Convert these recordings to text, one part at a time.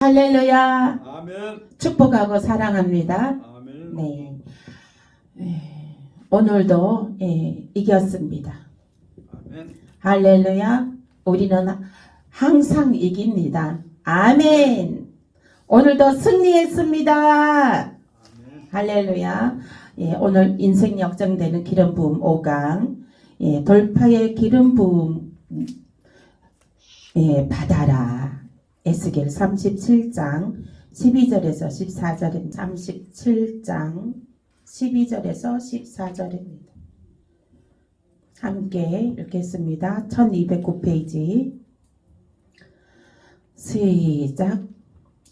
할렐루야. 아멘. 축복하고 사랑합니다. 아멘. 네. 오늘도 이겼습니다. 아멘. 할렐루야. 우리는 항상 이깁니다. 아멘. 오늘도 승리했습니다. 아멘. 할렐루야. 오늘 인생 역정되는 기름 부음 5강. 돌파의 기름 부음 받아라. 에스겔 37장 12절에서 14절입니다. 37장 12절에서 14절입니다. 함께 읽겠습니다. 1209페이지 시작.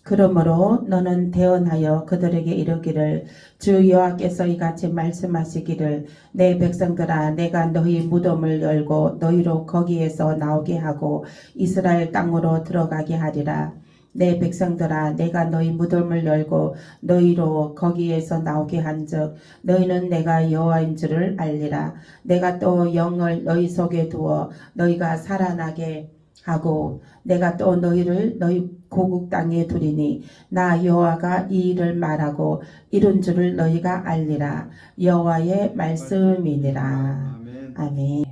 그러므로 너는 대언하여 그들에게 이르기를 주 여호와께서 이같이 말씀하시기를 내 백성들아 내가 너희 무덤을 열고 너희로 거기에서 나오게 하고 이스라엘 땅으로 들어가게 하리라. 내 백성들아 내가 너희 무덤을 열고 너희로 거기에서 나오게 한즉 너희는 내가 여호와인 줄을 알리라. 내가 또 영을 너희 속에 두어 너희가 살아나게 하고 내가 또 너희를 너희 고국 땅에 두리니 나 여호와가 이 일을 말하고 이룬 줄을 너희가 알리라. 여호와의 말씀이니라. 아멘. 아멘.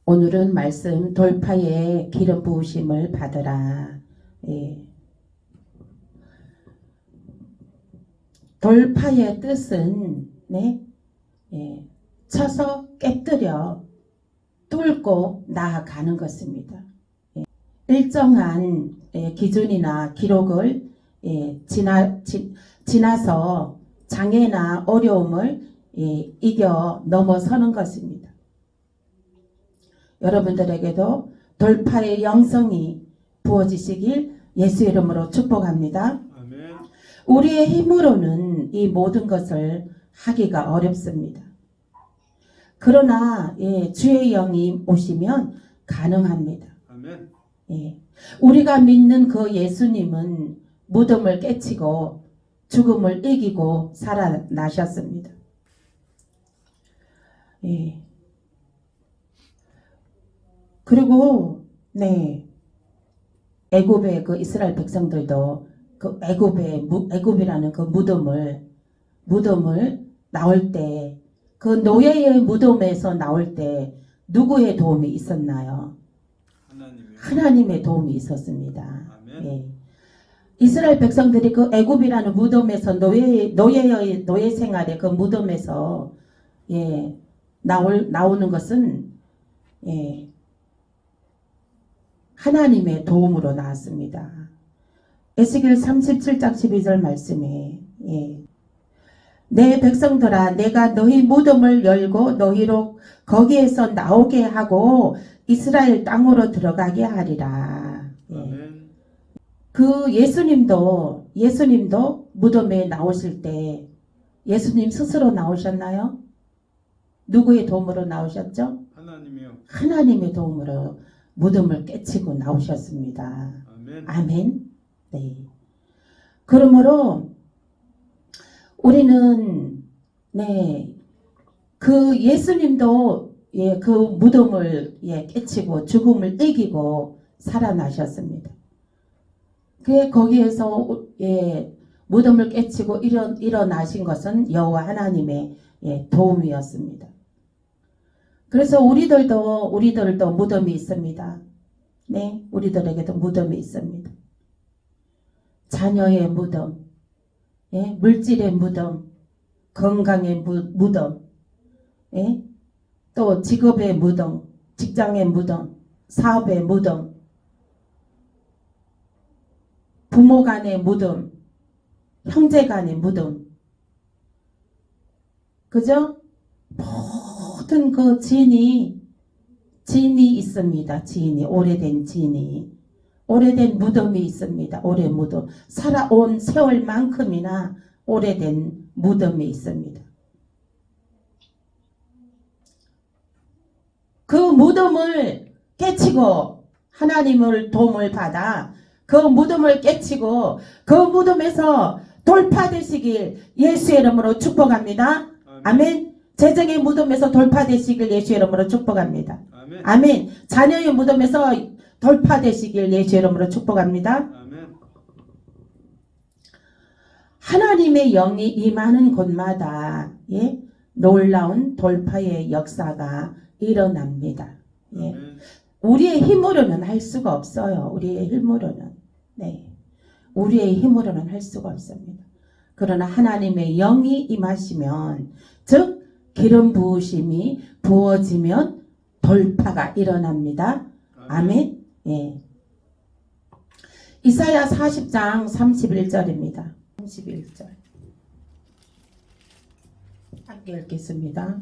오늘은 말씀 돌파의 기름 부으심을 받으라. 돌파의 뜻은 쳐서 깨뜨려 뚫고 나아가는 것입니다. 일정한 기준이나 기록을 지나서 장애나 어려움을 이겨 넘어서는 것입니다. 여러분들에게도 돌파의 영성이 부어지시길 예수 이름으로 축복합니다. 아멘. 우리의 힘으로는 이 모든 것을 하기가 어렵습니다. 그러나 주의 영이 오시면 가능합니다. 아멘. 우리가 믿는 그 예수님은 무덤을 깨치고 죽음을 이기고 살아나셨습니다. 그리고 애굽의 그 이스라엘 백성들도 그 애굽이라는 그 무덤을 나올 때 그 노예의 무덤에서 나올 때 누구의 도움이 있었나요? 하나님의 도움이 있었습니다. 이스라엘 백성들이 그 애굽이라는 무덤에서 노예 생활의 그 무덤에서 나오는 것은 하나님의 도움으로 나왔습니다. 에스겔 37장 12절 말씀에 내 백성들아 내가 너희 무덤을 열고 너희로 거기에서 나오게 하고 이스라엘 땅으로 들어가게 하리라. 그 예수님도 무덤에 나오실 때 예수님 스스로 나오셨나요? 누구의 도움으로 나오셨죠? 하나님이요. 하나님의 도움으로 무덤을 깨치고 나오셨습니다. 아멘. 아멘. 네. 그러므로 우리는 그 예수님도 그 무덤을 깨치고 죽음을 이기고 살아나셨습니다. 거기에서 무덤을 깨치고 일어나신 것은 여호와 하나님의 도움이었습니다. 그래서 우리들도 무덤이 있습니다. 우리들에게도 무덤이 있습니다. 자녀의 무덤, 물질의 무덤, 건강의 무덤, 또 직업의 무덤, 직장의 무덤, 사업의 무덤, 부모 간의 무덤, 형제 간의 무덤, 그죠? 모든 그 진이 있습니다. 오래된 무덤이 있습니다. 오래 무덤. 살아온 세월만큼이나 오래된 무덤이 있습니다. 그 무덤을 깨치고 하나님을 도움을 받아 그 무덤을 깨치고 그 무덤에서 돌파되시길 예수의 이름으로 축복합니다. 아멘. 재정의 무덤에서 돌파되시길 예수의 이름으로 축복합니다. 아멘. 아멘. 자녀의 무덤에서 돌파되시길 예수 이름으로 축복합니다. 아멘. 하나님의 영이 임하는 곳마다 예, 놀라운 돌파의 역사가 일어납니다. 예. 아멘. 우리의 힘으로는 할 수가 없어요. 우리의 힘으로는. 네. 우리의 힘으로는 할 수가 없습니다. 그러나 하나님의 영이 임하시면, 즉 기름 부으심이 부어지면 돌파가 일어납니다. 아멘. 예. 이사야 40장 31절입니다. 31절. 함께 읽겠습니다.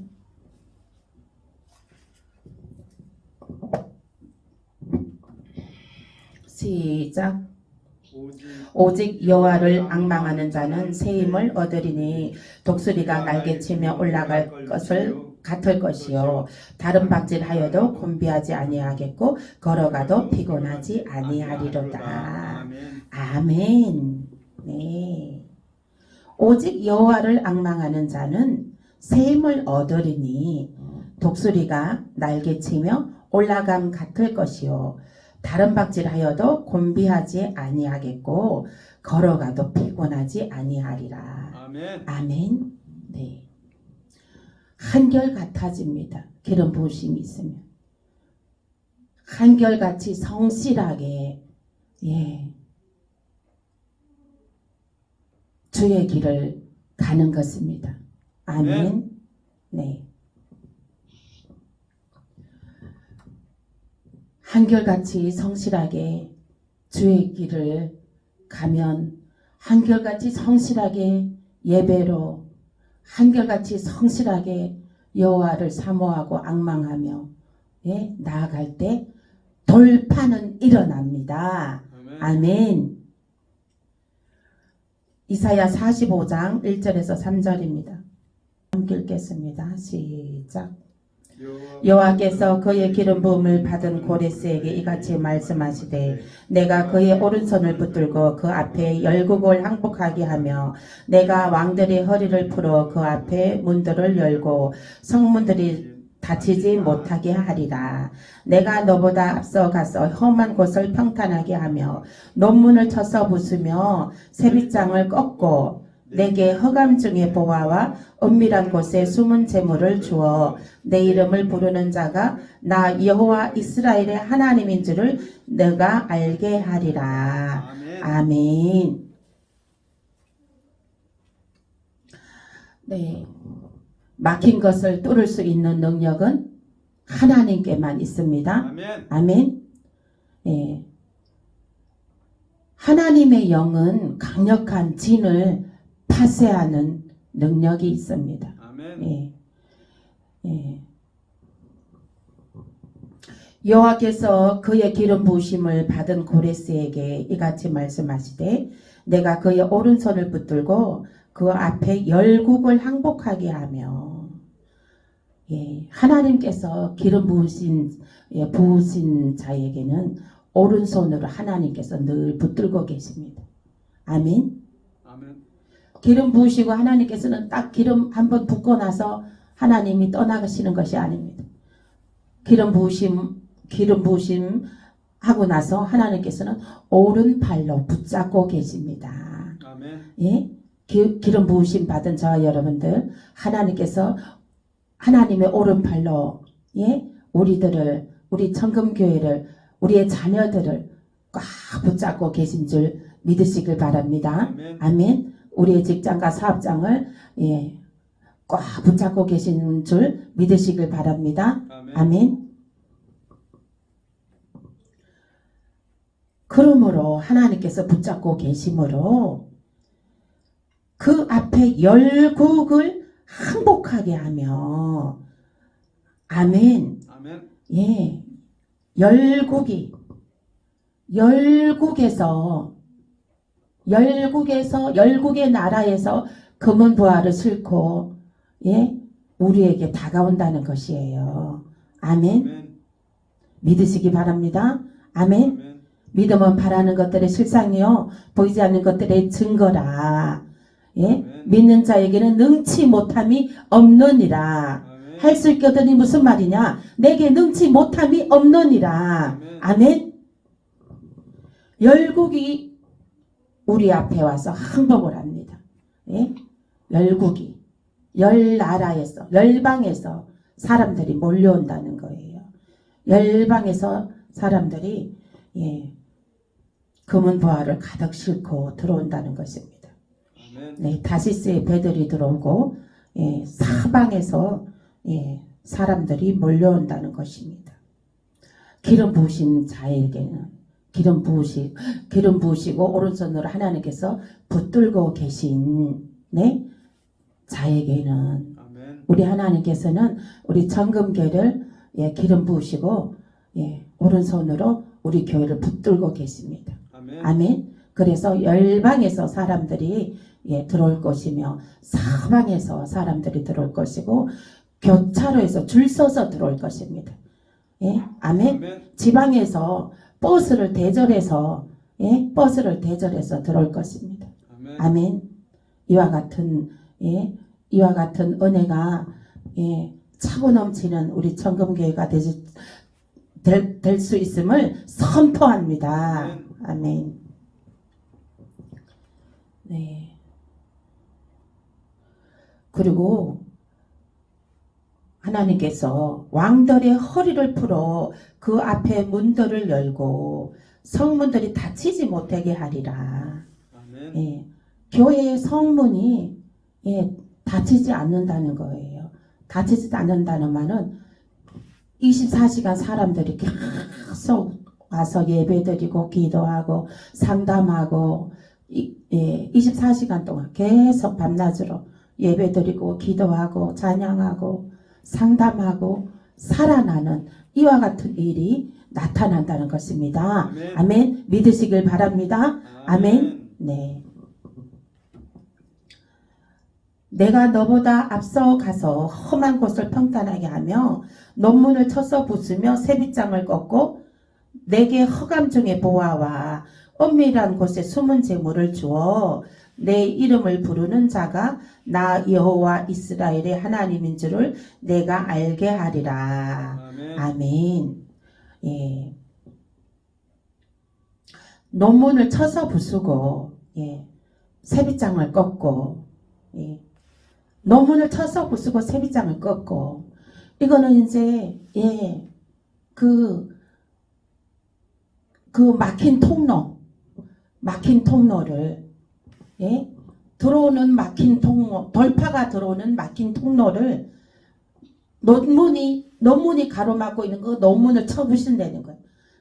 시작. 오직 여호와를 앙망하는 자는 새 힘을 얻으리니 독수리가 날개치며 올라갈 것을 같을 것이요 다른 박질하여도 곤비하지 아니하겠고 걸어가도 피곤하지 아니하리로다. 아멘. 네. 오직 여호와를 앙망하는 자는 새 힘을 얻으리니 독수리가 날개치며 올라감 같을 것이요 다른 박질하여도 곤비하지 아니하겠고 걸어가도 피곤하지 아니하리라. 아멘. 아멘. 네. 한결같아집니다. 기름 부으심이 있으면 한결같이 성실하게 예. 주의 길을 가는 것입니다. 아멘. 네. 한결같이 성실하게 주의 길을 가면 한결같이 성실하게 예배로 한결같이 성실하게 여호와를 사모하고 앙망하며 예, 나아갈 때 돌파는 일어납니다. 아멘. 이사야 45장 1절에서 3절입니다. 함께 읽겠습니다. 시작. 여호와께서 그의 기름 부음을 받은 고레스에게 이같이 말씀하시되 내가 그의 오른손을 붙들고 그 앞에 열국을 항복하게 하며 내가 왕들의 허리를 풀어 그 앞에 문들을 열고 성문들이 다치지 못하게 하리라. 내가 너보다 앞서 가서 험한 곳을 평탄하게 하며 논문을 쳐서 부수며 세빗장을 꺾고 내게 허감 중에 보화와 은밀한 곳에 숨은 재물을 주어 내 이름을 부르는 자가 나 여호와 이스라엘의 하나님인 줄을 내가 알게 하리라. 아멘. 아멘. 네. 막힌 것을 뚫을 수 있는 능력은 하나님께만 있습니다. 아멘. 아멘. 예. 하나님의 영은 강력한 진을 파쇄하는 능력이 있습니다. 아멘. 예. 예. 여호와께서 그의 기름 부으심을 받은 고레스에게 이같이 말씀하시되 내가 그의 오른손을 붙들고 그 앞에 열국을 항복하게 하며 예. 하나님께서 기름 부으신 자에게는 오른손으로 하나님께서 늘 붙들고 계십니다. 아멘. 아멘. 기름 부으시고 하나님께서는 딱 기름 한번 붓고 나서 하나님이 떠나가시는 것이 아닙니다. 기름 부으심 하고 나서 하나님께서는 오른팔로 붙잡고 계십니다. 아멘. 예? 기름 부으심 받은 저와 여러분들 하나님께서 하나님의 오른팔로 예? 우리들을 우리 청금교회를 우리의 자녀들을 꽉 붙잡고 계신 줄 믿으시길 바랍니다. 아멘. 아멘. 우리의 직장과 사업장을 예, 꽉 붙잡고 계신 줄 믿으시길 바랍니다. 아멘. 아멘. 그러므로 하나님께서 붙잡고 계심으로 그 앞에 열국을 항복하게 하며 아멘. 아멘. 예. 열국에서 열국의 나라에서 금은 부하를 싣고 예? 우리에게 다가온다는 것이에요. 아멘. 아멘. 믿으시기 바랍니다. 아멘. 아멘. 믿음은 바라는 것들의 실상이요 보이지 않는 것들의 증거라. 예? 아멘. 믿는 자에게는 능치 못함이 없느니라. 아멘. 할 수 있거든이 무슨 말이냐? 내게 능치 못함이 없느니라. 아멘. 아멘. 열국이 우리 앞에 와서 항복을 합니다. 예? 열국이 열 나라에서 열방에서 사람들이 몰려온다는 거예요. 열방에서 사람들이 금은 보화를 가득 싣고 들어온다는 것입니다. 네, 다시스의 배들이 들어오고 사방에서 사람들이 몰려온다는 것입니다. 기름 부으신 자에게는 기름 부으시고 오른손으로 하나님께서 붙들고 계신 자에게는 우리 하나님께서는 우리 정금교회를 기름 부으시고 오른손으로 우리 교회를 붙들고 계십니다. 아멘. 그래서 열방에서 사람들이 들어올 것이며 사방에서 사람들이 들어올 것이고 교차로에서 줄 서서 들어올 것입니다. 아멘. 지방에서 버스를 대절해서 들어올 것입니다. 아멘. 이와 같은 은혜가 차고 넘치는 우리 청금교회가 될 수 있음을 선포합니다. 아멘. 네. 그리고 하나님께서 왕들의 허리를 풀어 그 앞에 문들을 열고 성문들이 닫히지 못하게 하리라. 교회의 성문이 닫히지 않는다는 거예요. 닫히지 않는다는 말은 24시간 사람들이 계속 와서 예배드리고 기도하고 상담하고 24시간 동안 계속 밤낮으로 예배드리고 기도하고 찬양하고 상담하고 살아나는 이와 같은 일이 나타난다는 것입니다. 아멘. 아멘. 믿으시길 바랍니다. 아멘. 네. 내가 너보다 앞서 가서 험한 곳을 평탄하게 하며 논문을 쳐서 부수며 세빗장을 꺾고 내게 허감 중의 보화와 은밀한 곳에 숨은 재물을 주어 내 이름을 부르는 자가 나 여호와 이스라엘의 하나님인 줄을 내가 알게 하리라. 아멘. 아멘. 논문을 쳐서 부수고 세빗장을 꺾고 논문을 쳐서 부수고 세빗장을 꺾고 이거는 이제 그 막힌 통로를 들어오는 막힌 통로, 돌파가 들어오는 막힌 통로를 논문이 가로막고 있는 그 논문을 쳐부신다는 거야.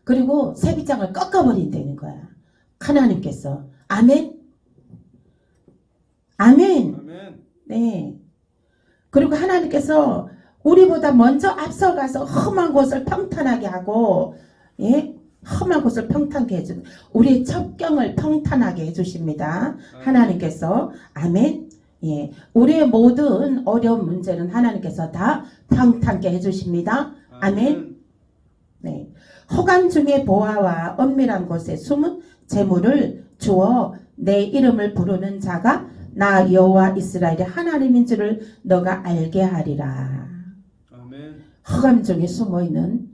그리고 세빗장을 꺾어버린다는 거야. 하나님께서. 아멘. 아멘. 아멘. 네. 그리고 하나님께서 우리보다 먼저 앞서가서 험한 곳을 평탄하게 하고 험한 곳을 평탄하게 해준 우리의 첩경을 평탄하게 해주십니다. 하나님께서. 아멘. 우리의 모든 어려운 문제는 하나님께서 다 평탄하게 해주십니다. 아멘. 네. 허감 중에 보화와 은밀한 곳에 숨은 재물을 주어 내 이름을 부르는 자가 나 여호와 이스라엘의 하나님인 줄을 너가 알게 하리라. 아멘. 허감 중에 숨어있는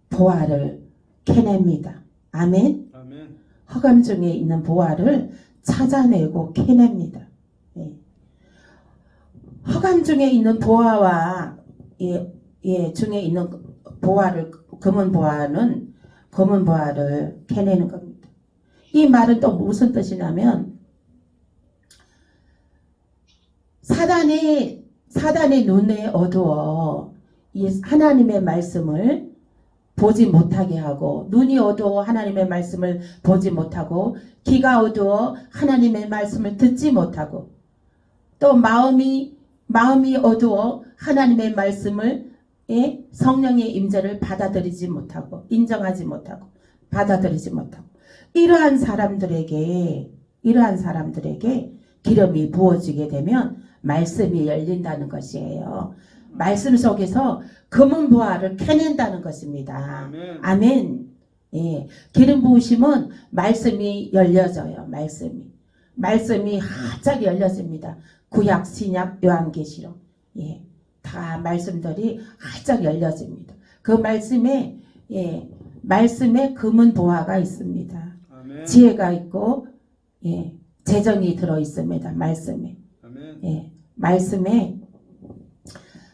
보화를 캐냅니다. 아멘. 아멘. 허감 중에 있는 보화를 찾아내고 캐냅니다. 허감 중에 있는 보화와 중에 있는 보화를 검은 보화를 캐내는 겁니다. 이 말은 또 무슨 뜻이냐면 사단의 눈에 어두워 하나님의 말씀을 보지 못하게 하고 눈이 어두워 하나님의 말씀을 보지 못하고 귀가 어두워 하나님의 말씀을 듣지 못하고 또 마음이 어두워 하나님의 말씀을 성령의 임재를 받아들이지 못하고 인정하지 못하고 받아들이지 못하고 이러한 사람들에게 기름이 부어지게 되면 말씀이 열린다는 것이에요. 말씀 속에서 검은 보화를 캐낸다는 것입니다. 아멘. 아멘. 기름 부으심은 말씀이 열려져요. 말씀이 활짝 열려집니다. 구약, 신약, 요한계시록 다 말씀들이 활짝 열려집니다. 그 말씀에 말씀에 금은 보화가 있습니다. 아멘. 지혜가 있고 예, 재정이 들어 있습니다. 말씀에. 아멘. 예, 말씀에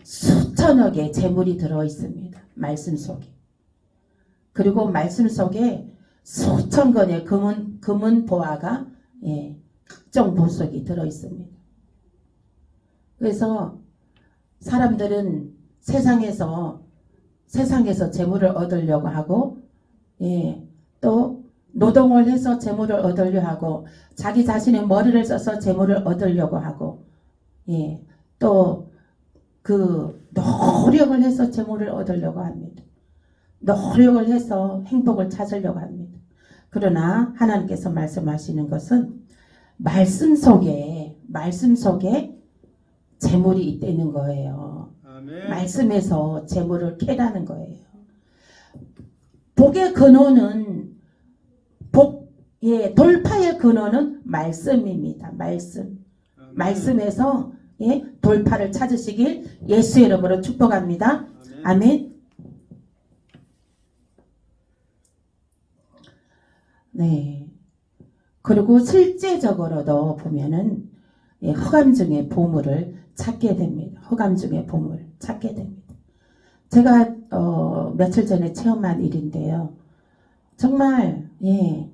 수천억의 재물이 들어 있습니다. 말씀 속에. 그리고 말씀 속에 수천 건의 금은 보화가 예, 각종 보석이 들어 있습니다. 그래서 사람들은 세상에서 재물을 얻으려고 하고 예, 또 노동을 해서 재물을 얻으려고 하고 자기 자신의 머리를 써서 재물을 얻으려고 하고 예, 또 그 노력을 해서 재물을 얻으려고 합니다. 노력을 해서 행복을 찾으려고 합니다. 그러나 하나님께서 말씀하시는 것은 말씀 속에 재물이 있다는 거예요. 아멘. 말씀에서 재물을 캐라는 거예요. 복의 근원은 돌파의 근원은 말씀입니다. 말씀. 아멘. 말씀에서 예, 돌파를 찾으시길 예수의 이름으로 축복합니다. 아멘. 아멘. 네. 그리고 실제적으로도 보면은 예, 허감 중에 보물을 찾게 됩니다. 허감 중에 보물을 찾게 됩니다. 제가 며칠 전에 체험한 일인데요. 정말 예,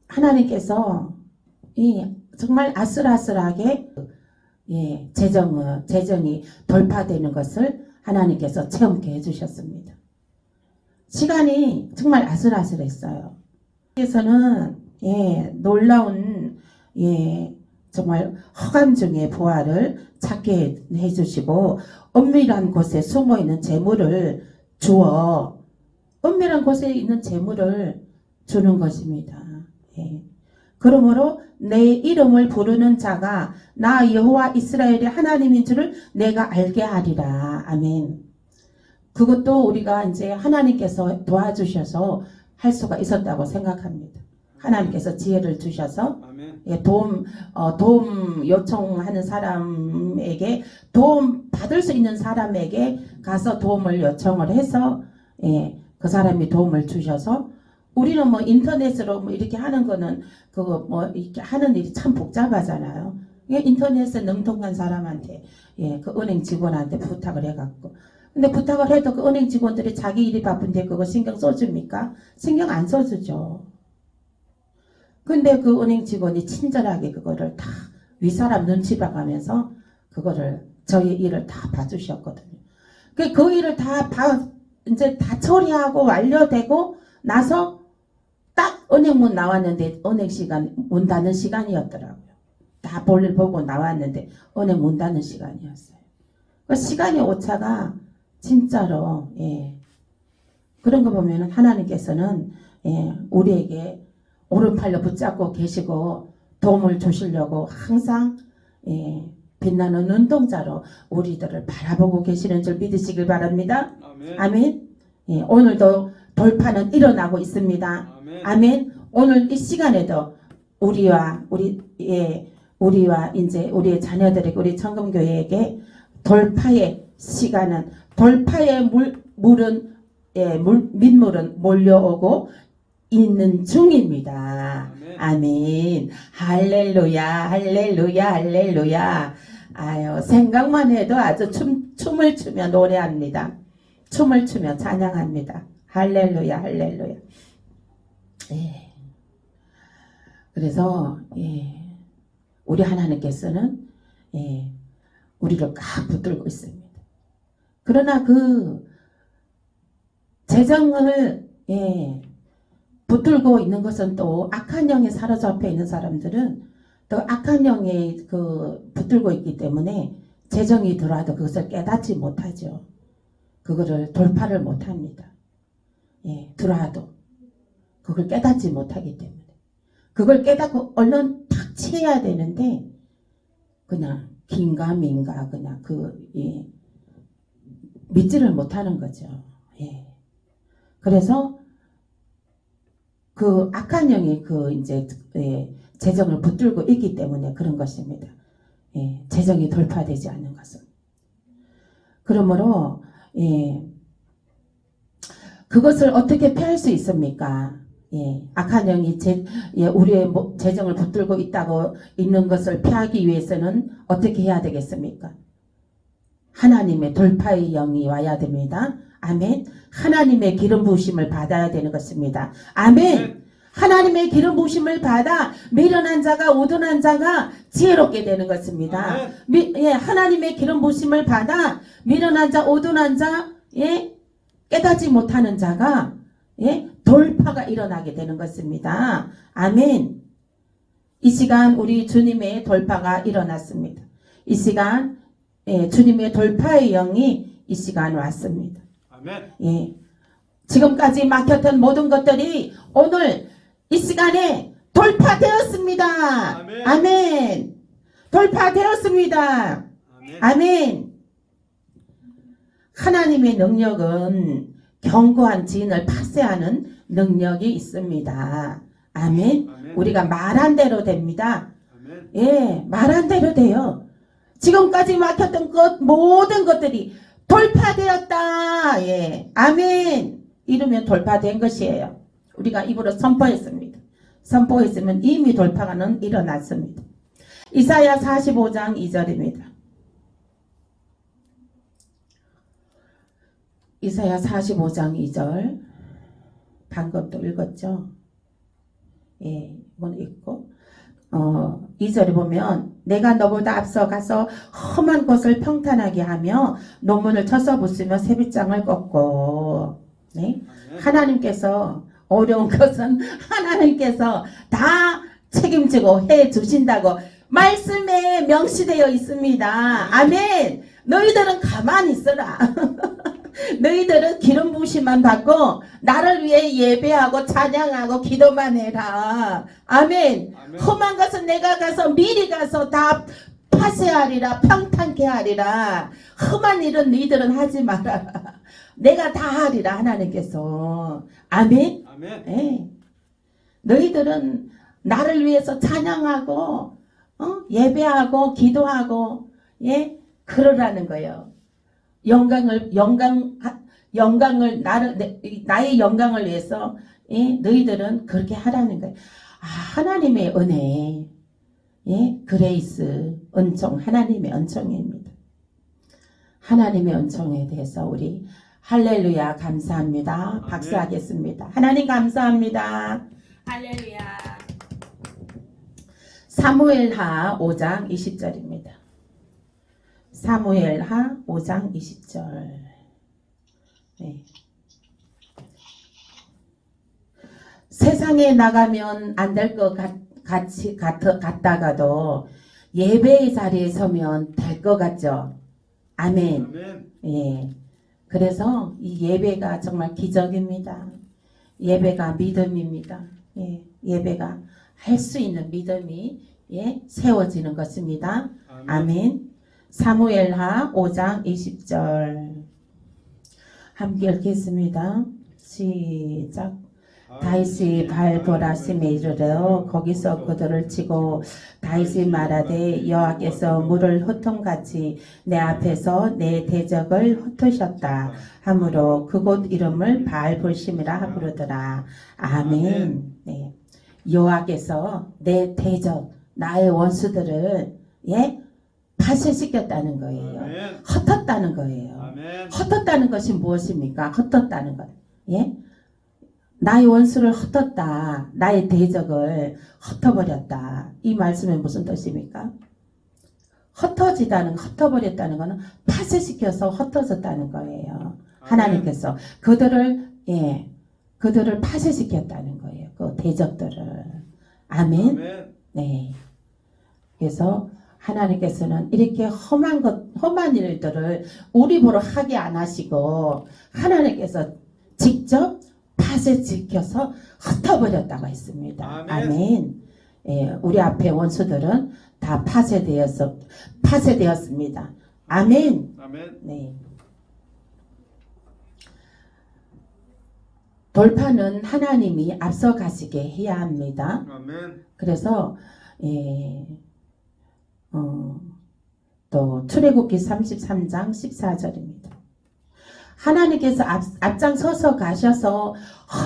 하나님께서 정말 아슬아슬하게 예, 재정이 돌파되는 것을 하나님께서 체험케 해주셨습니다. 시간이 정말 아슬아슬했어요. 그래서는 예, 놀라운 예, 정말 허감 중에 보화를 찾게 해주시고 은밀한 곳에 숨어있는 재물을 주어 은밀한 곳에 있는 재물을 주는 것입니다. 예. 그러므로 내 이름을 부르는 자가 나 여호와 이스라엘의 하나님인 줄을 내가 알게 하리라. 아멘. 그것도 우리가 이제 하나님께서 도와주셔서 할 수가 있었다고 생각합니다. 하나님께서 지혜를 주셔서 예, 도움 요청하는 사람에게 도움 받을 수 있는 사람에게 가서 도움을 요청을 해서 예, 그 사람이 도움을 주셔서 우리는 뭐 인터넷으로 뭐 이렇게 하는 거는 그거 뭐 이렇게 하는 일이 참 복잡하잖아요. 인터넷에 능통한 사람한테 예, 그 은행 직원한테 부탁을 해갖고 근데 부탁을 해도 그 은행 직원들이 자기 일이 바쁜데 그거 신경 써줍니까? 신경 안 써주죠. 근데 그 은행 직원이 친절하게 그거를 다 윗사람 눈치 봐가면서 그거를 저희 일을 다 봐주셨거든요. 그 일을 이제 다 처리하고 완료되고 나서 딱 은행 문 나왔는데 은행 시간 문 닫는 시간이었더라고요. 다 볼일 보고 나왔는데 은행 문 닫는 시간이었어요. 그 시간의 오차가 진짜로 예. 그런 거 보면 하나님께서는 예, 우리에게 오른팔로 붙잡고 계시고 도움을 주시려고 항상 예, 빛나는 눈동자로 우리들을 바라보고 계시는 줄 믿으시길 바랍니다. 아멘. 아멘. 예, 오늘도 돌파는 일어나고 있습니다. 아멘. 아멘. 오늘 이 시간에도 우리와 이제 우리의 자녀들에게 우리 청금교회에게 돌파의 시간은 돌파의 민물은 몰려오고 있는 중입니다. 아멘. 아멘. 할렐루야, 할렐루야, 할렐루야. 아유, 생각만 해도 아주 춤을 추며 노래합니다. 춤을 추며 찬양합니다. 할렐루야, 할렐루야. 예. 그래서 예, 우리 하나님께서는 예, 우리를 꽉 붙들고 있습니다. 그러나 그 재정을 예, 붙들고 있는 것은 또 악한 영에 사로잡혀 있는 사람들은 또 악한 영에 붙들고 있기 때문에 재정이 들어와도 그것을 깨닫지 못하죠. 그거를 돌파를 못합니다. 예, 들어와도 그걸 깨닫지 못하기 때문에 그걸 깨닫고 얼른 탁 채야 되는데 그냥 긴가민가 그냥 믿지를 못하는 거죠. 예. 그래서 그 악한 영이 재정을 붙들고 있기 때문에 그런 것입니다. 예, 재정이 돌파되지 않는 것은. 그러므로 예, 그것을 어떻게 피할 수 있습니까? 예, 악한 영이 우리의 재정을 붙들고 있는 것을 피하기 위해서는 어떻게 해야 되겠습니까? 하나님의 돌파의 영이 와야 됩니다. 아멘. 하나님의 기름 부으심을 받아야 되는 것입니다. 아멘. 하나님의 기름 부으심을 받아 미련한 자가 오둔한 자가 지혜롭게 되는 것입니다. 하나님의 기름 부으심을 받아 미련한 자 오둔한 자 깨닫지 못하는 자가 돌파가 일어나게 되는 것입니다. 아멘. 이 시간 우리 주님의 돌파가 일어났습니다. 이 시간 주님의 돌파의 영이 이 시간 왔습니다. 아멘. 지금까지 막혔던 모든 것들이 오늘 이 시간에 돌파되었습니다. 아멘. 아멘. 돌파되었습니다. 아멘. 아멘. 하나님의 능력은 견고한 지인을 파쇄하는 능력이 있습니다. 아멘. 아멘. 우리가 말한 대로 됩니다. 아멘. 예, 말한 대로 돼요. 지금까지 막혔던 모든 것들이 돌파되었다. 예, 아멘. 이러면 돌파된 것이에요. 우리가 입으로 선포했습니다. 선포했으면 이미 돌파가는 일어났습니다. 이사야 45장 2절입니다. 이사야 45장 2절 방금 또 읽었죠? 예, 이건 읽고 2절에 보면 내가 너보다 앞서가서 험한 곳을 평탄하게 하며 논문을 쳐서 부수며 새빗장을 꺾고 네? 하나님께서 어려운 것은 하나님께서 다 책임지고 해 주신다고 말씀에 명시되어 있습니다. 아멘. 너희들은 가만히 있어라. 너희들은 기름 부으심만 받고 나를 위해 예배하고 찬양하고 기도만 해라. 아멘. 아멘. 험한 것은 내가 가서 미리 가서 다 파쇄하리라. 평탄케 하리라. 험한 일은 너희들은 하지 마라. 내가 다 하리라. 하나님께서. 아멘. 아멘. 네. 너희들은 나를 위해서 찬양하고 예배하고 기도하고 그러라는 거예요. 영광을 나의 영광을 위해서 너희들은 그렇게 하라는 거예요. 하나님의 은혜, 그레이스, 은총, 하나님의 은총입니다. 하나님의 은총에 대해서 우리 할렐루야 감사합니다. 아멘. 박수하겠습니다. 하나님 감사합니다. 할렐루야. 사무엘하 5장 20절입니다. 사무엘하 5장 20절. 네. 세상에 나가면 안 될 것 같다가도 예배의 자리에 서면 될 것 같죠. 아멘. 아멘. 예. 그래서 이 예배가 정말 기적입니다. 예배가 믿음입니다. 예. 예배가 할 수 있는 믿음이 세워지는 것입니다. 아멘. 아멘. 사무엘하 5장 20절 함께 읽겠습니다. 시작. 다윗이 발보라심에 이르러 거기서 그들을 치고 다윗이 말하되 여호와께서 물을 흩음같이 내 앞에서 내 대적을 흩으셨다 하므로 그곳 이름을 바알볼심이라 부르더라. 아멘. 네. 여호와께서 내 대적 나의 원수들을 파쇄시켰다는 거예요. 아멘. 흩었다는 거예요. 아멘. 흩었다는 것이 무엇입니까? 흩었다는 것. 나의 원수를 흩었다. 나의 대적을 흩어버렸다. 이 말씀은 무슨 뜻입니까? 흩어버렸다는 것은 파쇄시켜서 흩어졌다는 거예요. 아멘. 하나님께서 그들을 파쇄시켰다는 거예요. 그 대적들을. 아멘. 아멘. 네. 그래서 하나님께서는 이렇게 험한 일들을 우리 보러 하게 안 하시고 하나님께서 직접 파쇄시켜서 흩어버렸다고 했습니다. 아멘. 아멘. 예, 우리 앞에 원수들은 다 파쇄되었습니다. 아멘. 아멘. 네. 돌파는 하나님이 앞서 가시게 해야 합니다. 아멘. 그래서 또 출애굽기 33장 14절입니다. 하나님께서 앞장서서 가셔서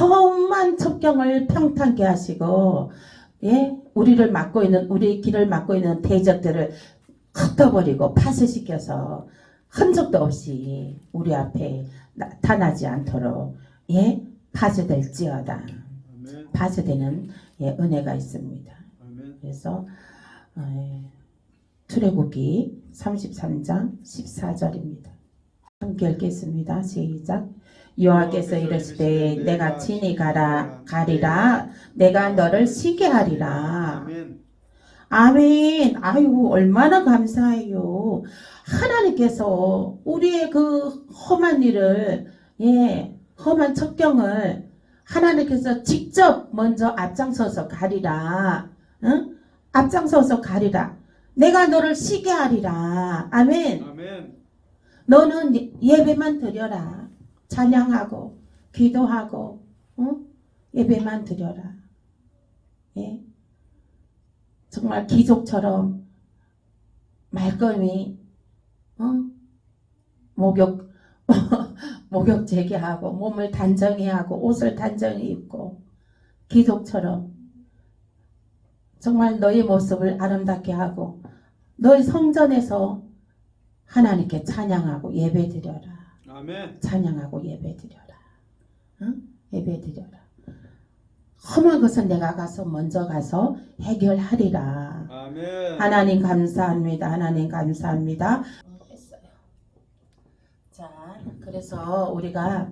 험한 첩경을 평탄케 하시고, 예, 우리 길을 막고 있는 대적들을 흩어버리고 파쇄시켜서 흔적도 없이 우리 앞에 나타나지 않도록, 예, 파쇄될지어다. 파쇄되는, 예, 은혜가 있습니다. 그래서 출애굽기 33장 14절입니다. 함께 읽겠습니다. 시작. 여호와께서 이르시되 내가 친히 가리라 내가 너를 쉬게 하리라. 아멘. 아유, 얼마나 감사해요. 하나님께서 우리의 그 험한 일을, 예, 험한 첩경을 하나님께서 직접 먼저 앞장서서 가리라. 응? 앞장서서 가리라. 내가 너를 쉬게 하리라. 아멘. 아멘. 너는 예배만 드려라. 찬양하고 기도하고, 응? 예배만 드려라. 예? 정말 기족처럼 말끔히, 목욕 재개하고 몸을 단정히 하고 옷을 단정히 입고 기독처럼 정말 너의 모습을 아름답게 하고 너의 성전에서 하나님께 찬양하고 예배드려라. 아멘. 찬양하고 예배드려라. 응? 예배드려라. 험한 것은 내가 먼저 가서 해결하리라. 아멘. 하나님 감사합니다. 하나님 감사합니다. 자, 그래서 우리가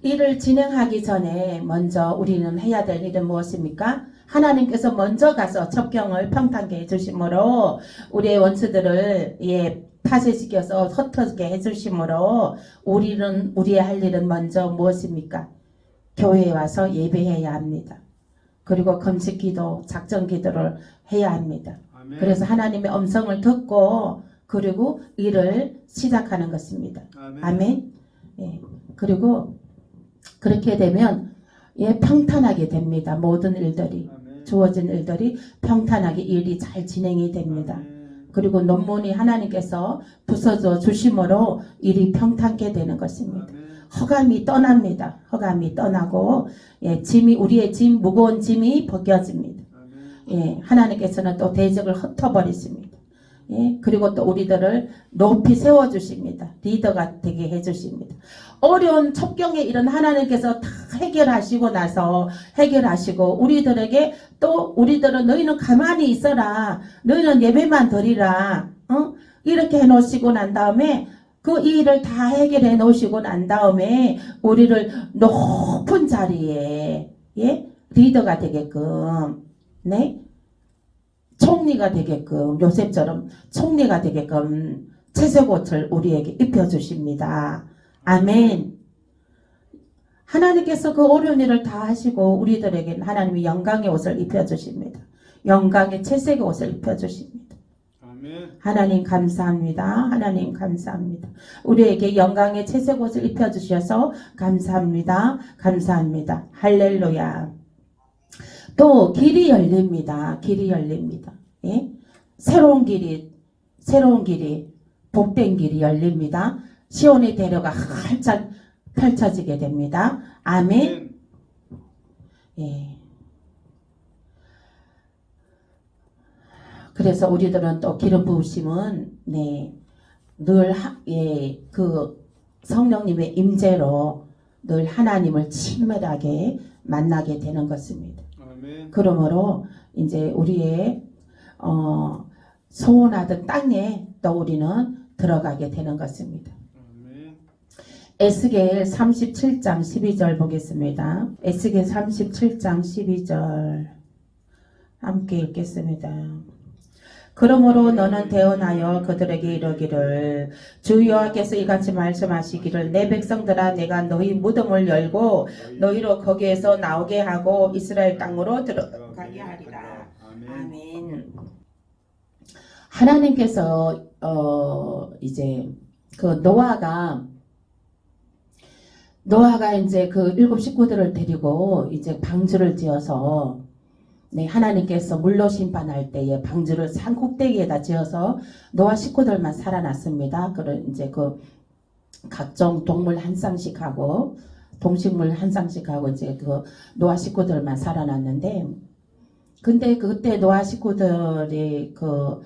일을 진행하기 전에 먼저 우리는 해야 될 일은 무엇입니까? 하나님께서 먼저 가서 첩경을 평탄케 해주심으로 우리의 원수들을, 예, 파쇄시켜서 흩어지게 해주심으로 우리의 할 일은 먼저 무엇입니까? 교회에 와서 예배해야 합니다. 그리고 금식기도, 작정기도를 해야 합니다. 아멘. 그래서 하나님의 음성을 듣고 그리고 일을 시작하는 것입니다. 아멘. 아멘. 예. 그리고 그렇게 되면, 예, 평탄하게 됩니다. 모든 일들이, 아멘. 주어진 일들이 평탄하게 일이 잘 진행이 됩니다. 아멘. 그리고 논문이 하나님께서 부서져 주심으로 일이 평탄케 되는 것입니다. 아멘. 허감이 떠납니다. 허감이 떠나고, 예, 우리의 무거운 짐이 벗겨집니다. 아멘. 예, 하나님께서는 또 대적을 흩어버리십니다. 예, 그리고 또 우리들을 높이 세워주십니다. 리더가 되게 해주십니다. 어려운 첩경의 일은 하나님께서 다 해결하시고 우리들에게 또 우리들은 너희는 가만히 있어라. 너희는 예배만 드리라. 이렇게 해놓으시고 난 다음에 그 일을 다 해결해 놓으시고 난 다음에 우리를 높은 자리에, 예, 리더가 되게끔, 네, 총리가 되게끔, 요셉처럼 총리가 되게끔 채색옷을 우리에게 입혀주십니다. 아멘. 하나님께서 그 어려운 일을 다 하시고 우리들에게 하나님이 영광의 옷을 입혀주십니다. 영광의 채색의 옷을 입혀주십니다. 아멘. 하나님 감사합니다. 하나님 감사합니다. 우리에게 영광의 채색옷을 입혀주셔서 감사합니다. 감사합니다. 할렐루야. 또 길이 열립니다. 길이 열립니다. 예? 새로운 길이 복된 길이 열립니다. 시온의 대로가 활짝 펼쳐지게 됩니다. 아멘. 예. 그래서 우리들은 또 기름 부으심은, 네, 늘 그 성령님의 임재로 늘 하나님을 친밀하게 만나게 되는 것입니다. 아멘. 그러므로 이제 우리의 소원하던 땅에 또 우리는 들어가게 되는 것입니다. 아멘. 에스겔 37장 12절 보겠습니다. 에스겔 37장 12절 함께 읽겠습니다. 그러므로 너는 대언하여 그들에게 이르기를 주 여호와께서 이같이 말씀하시기를 내 백성들아 내가 너희 무덤을 열고 너희로 거기에서 나오게 하고 이스라엘 땅으로 들어가게 하리라. 아멘. 하나님께서 이제 그 노아가 이제 그 7 식구들을 데리고 이제 방주를 지어서, 네, 하나님께서 물로 심판할 때에 방주를 산 꼭대기에다 지어서 노아 식구들만 살아났습니다. 그런 이제 그 각종 동물 한 쌍씩 하고 동식물 한 쌍씩 하고 이제 그 노아 식구들만 살아났는데, 근데 그때 노아 식구들이 그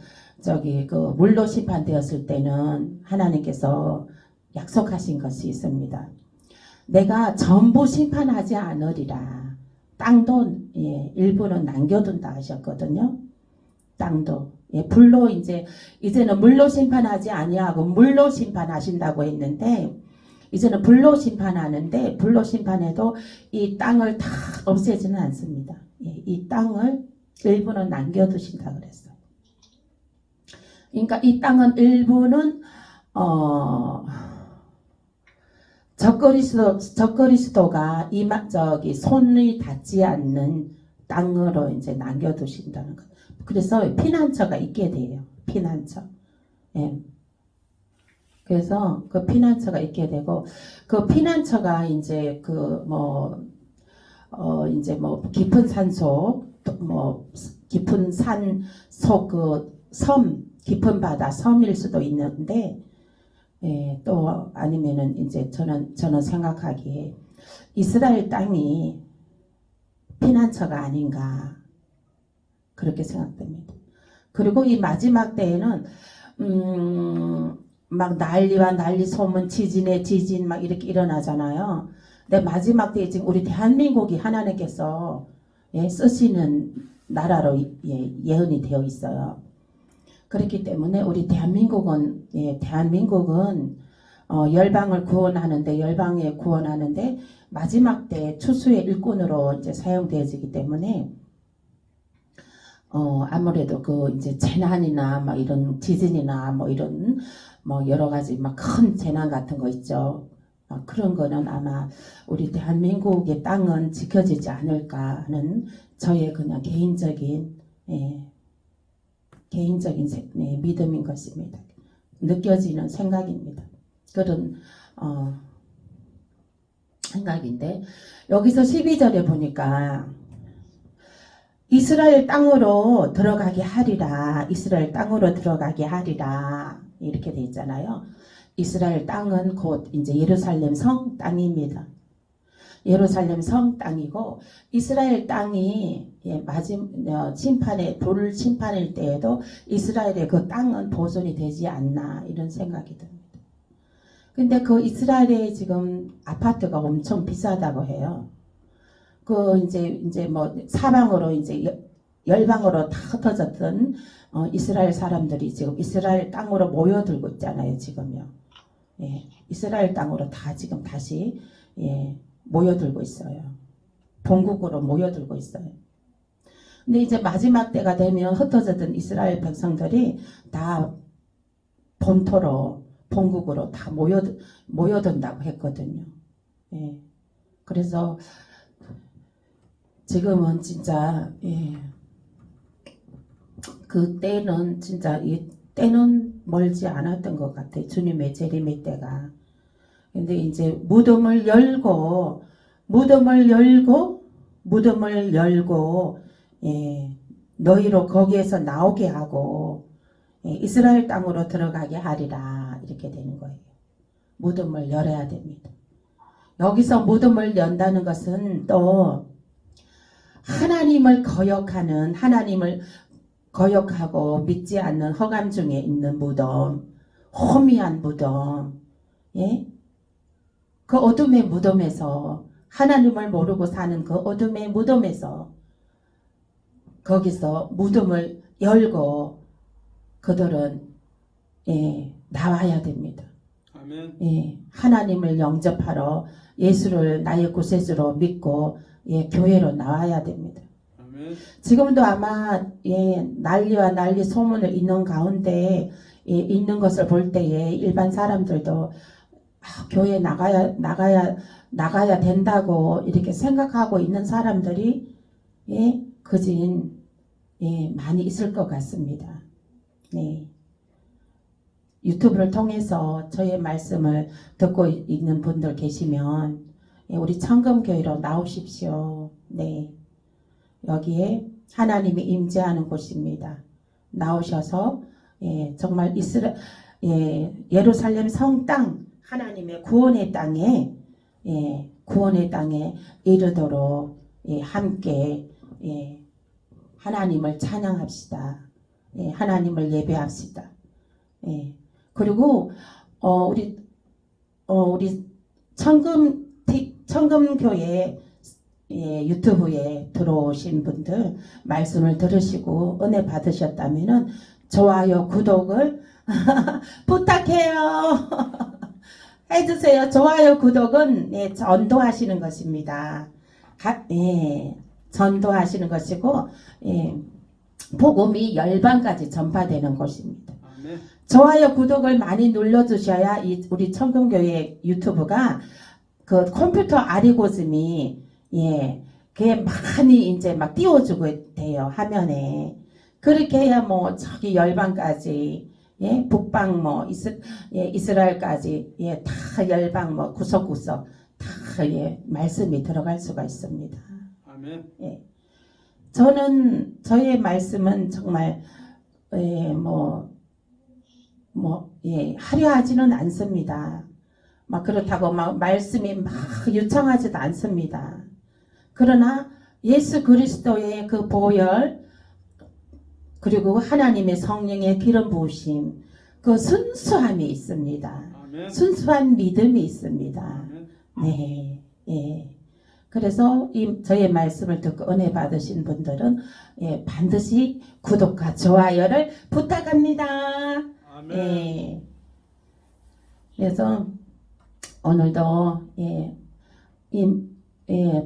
물로 심판되었을 때는 하나님께서 약속하신 것이 있습니다. 내가 전부 심판하지 않으리라. 땅도 일부는 남겨둔다 하셨거든요. 땅도 불로 이제는 물로 심판하지 아니하고 물로 심판하신다고 했는데, 이제는 불로 심판하는데, 불로 심판해도 이 땅을 다 없애지는 않습니다. 이 땅을 일부는 남겨두신다 그랬어요. 그러니까 이 땅은 일부는 적그리스도가 손이 닿지 않는 땅으로 이제 남겨두신다는 것. 그래서 피난처가 있게 돼요. 피난처. 예. 그래서 그 피난처가 있게 되고, 그 피난처가 이제 깊은 산속, 깊은 산속 깊은 바다 섬일 수도 있는데, 또 아니면은 이제 저는 생각하기에 이스라엘 땅이 피난처가 아닌가 그렇게 생각됩니다. 그리고 이 마지막 때에는 막 난리와 난리 소문, 지진에 지진 막 이렇게 일어나잖아요. 근데 마지막 때에 지금 우리 대한민국이 하나님께서 쓰시는 나라로 예언이 되어 있어요. 그렇기 때문에 우리 대한민국은 열방을 구원하는데 마지막 때 추수의 일꾼으로 이제 사용되어지기 때문에 아무래도 이제 재난이나 막 이런 지진이나 뭐 이런 여러 가지 막 큰 재난 같은 거 있죠. 그런 거는 아마 우리 대한민국의 땅은 지켜지지 않을까 하는 저의 그냥 개인적인 믿음인 것입니다. 느껴지는 생각입니다. 그런 생각인데, 여기서 12절에 보니까 이스라엘 땅으로 들어가게 하리라, 이스라엘 땅으로 들어가게 하리라 이렇게 돼 있잖아요. 이스라엘 땅은 곧 이제 예루살렘 성 땅입니다. 예루살렘 성 땅이고, 이스라엘 땅이 불 심판일 때에도 이스라엘의 그 땅은 보존이 되지 않나 이런 생각이 듭니다. 근데 그 이스라엘에 지금 아파트가 엄청 비싸다고 해요. 이제 사방으로 이제 열방으로 다 흩어졌던 이스라엘 사람들이 지금 이스라엘 땅으로 모여들고 있잖아요, 지금요. 이스라엘 땅으로 다 지금 다시 모여들고 있어요. 본국으로 모여들고 있어요. 근데 이제 마지막 때가 되면 흩어졌던 이스라엘 백성들이 다 본토로, 본국으로 다 모여든다고 했거든요. 그래서 지금은 진짜 그 때는 진짜 이 때는 멀지 않았던 것 같아요. 주님의 재림의 때가. 근데 이제 무덤을 열고 너희로 거기에서 나오게 하고 이스라엘 땅으로 들어가게 하리라 이렇게 되는 거예요. 무덤을 열어야 됩니다. 여기서 무덤을 연다는 것은 또 하나님을 거역하고 믿지 않는 허감 중에 있는 무덤, 호미한 무덤, 그 어둠의 무덤에서, 하나님을 모르고 사는 그 어둠의 무덤에서 거기서 무덤을 열고 그들은 나와야 됩니다. 아멘. 하나님을 영접하러 예수를 나의 구세주로 믿고 교회로 나와야 됩니다. 아멘. 지금도 아마 난리와 난리 소문을 있는 가운데 있는 것을 볼 때에 일반 사람들도 교회 나가야 된다고 이렇게 생각하고 있는 사람들이 그진 많이 있을 것 같습니다. 유튜브를 통해서 저의 말씀을 듣고 있는 분들 계시면 우리 청금교회로 나오십시오. 여기에 하나님이 임재하는 곳입니다. 나오셔서 정말 예루살렘 성땅 하나님의 구원의 땅에 구원의 땅에 이르도록 함께 하나님을 찬양합시다. 하나님을 예배합시다. 그리고 우리 청금교회 유튜브에 들어오신 분들 말씀을 들으시고 은혜 받으셨다면은 좋아요, 구독을 부탁해요. 해주세요. 좋아요, 구독은 전도하시는 것입니다. 전도하시는 것이고 복음이 열방까지 전파되는 것입니다. 아멘. 좋아요, 구독을 많이 눌러주셔야 우리 청금교회 유튜브가 그 컴퓨터 알고리즘이 그게 많이 이제 막 띄워주고 돼요, 화면에. 그렇게 해야 뭐 저기 열방까지 북방 뭐 이스라엘까지 다 열방 뭐 구석구석 다 말씀이 들어갈 수가 있습니다. 아멘. 저는 저의 말씀은 정말 하려 하지는 않습니다. 막 그렇다고 막 말씀이 막 유창하지도 않습니다. 그러나 예수 그리스도의 그 보혈 그리고 하나님의 성령의 기름 부으심 그 순수함이 있습니다. 아멘. 순수한 믿음이 있습니다. 아멘. 네, 그래서 저의 말씀을 듣고 은혜 받으신 분들은 반드시 구독과 좋아요를 부탁합니다. 아멘. 그래서 오늘도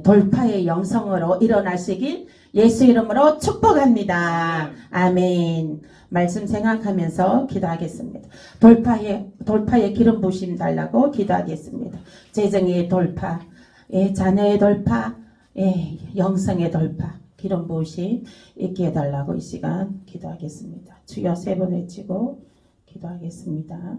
돌파의 영성으로 일어나시길 예수 이름으로 축복합니다. 아멘. 말씀 생각하면서 기도하겠습니다. 돌파의 기름 부심 달라고 기도하겠습니다. 재정의 돌파, 자녀의 돌파, 영성의 돌파, 기름 부심 있게 해달라고 이 시간 기도하겠습니다. 주여 3번 외치고 기도하겠습니다.